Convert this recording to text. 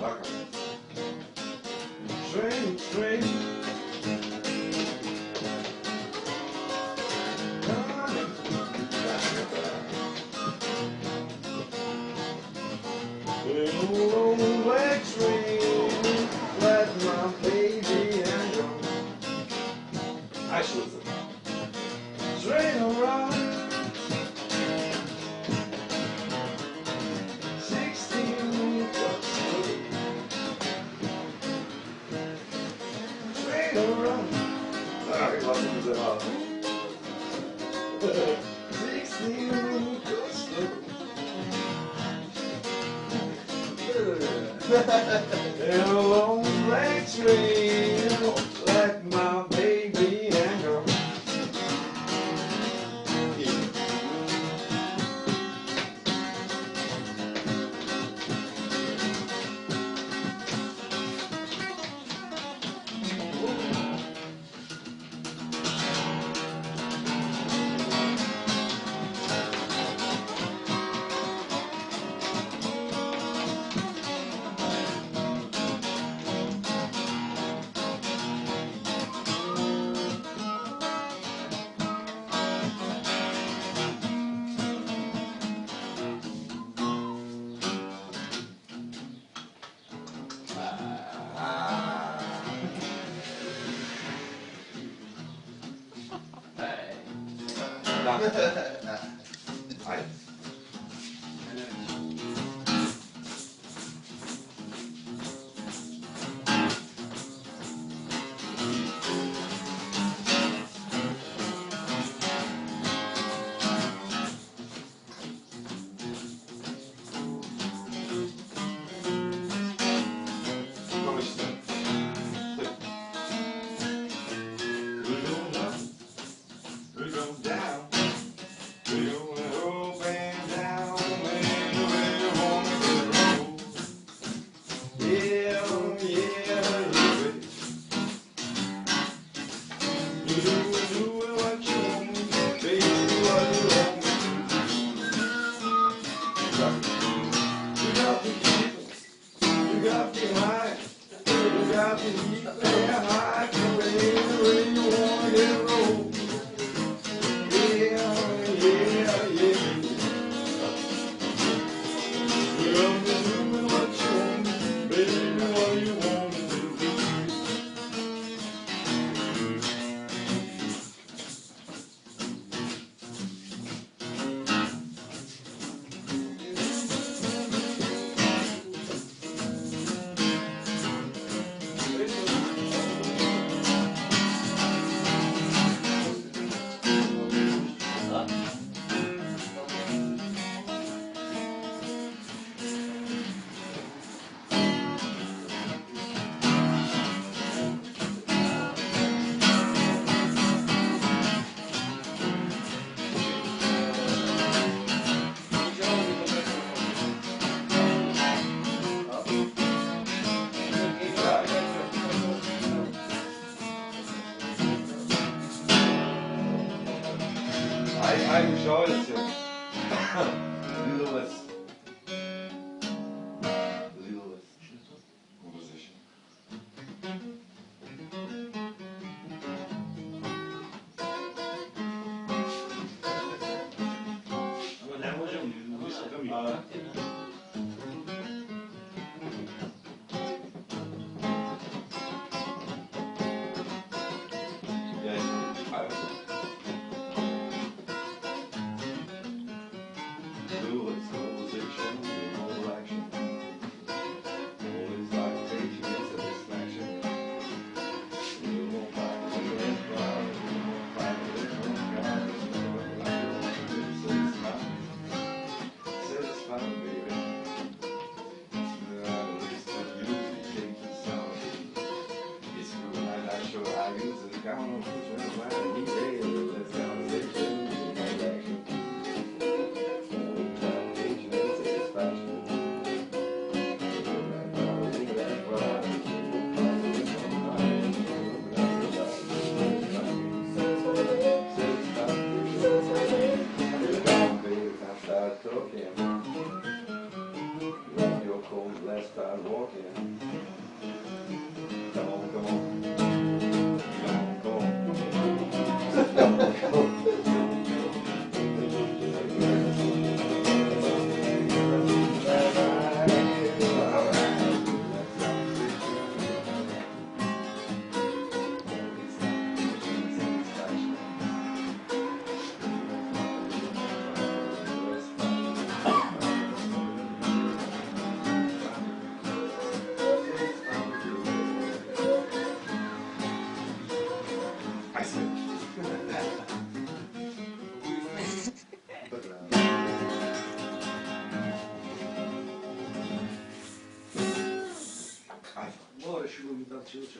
Laka. Train, train. Long leg train, let my baby and go. I should say. Train around 16 train around. Ah, ik was niet zo hard. 16 in a long leg train, let my baby and go. Aj. I'm sure it's little less. Little less. Composition. go last time walking. Come on, come on. Come on, come on. Come on. I see. More siły mi tam się uczy.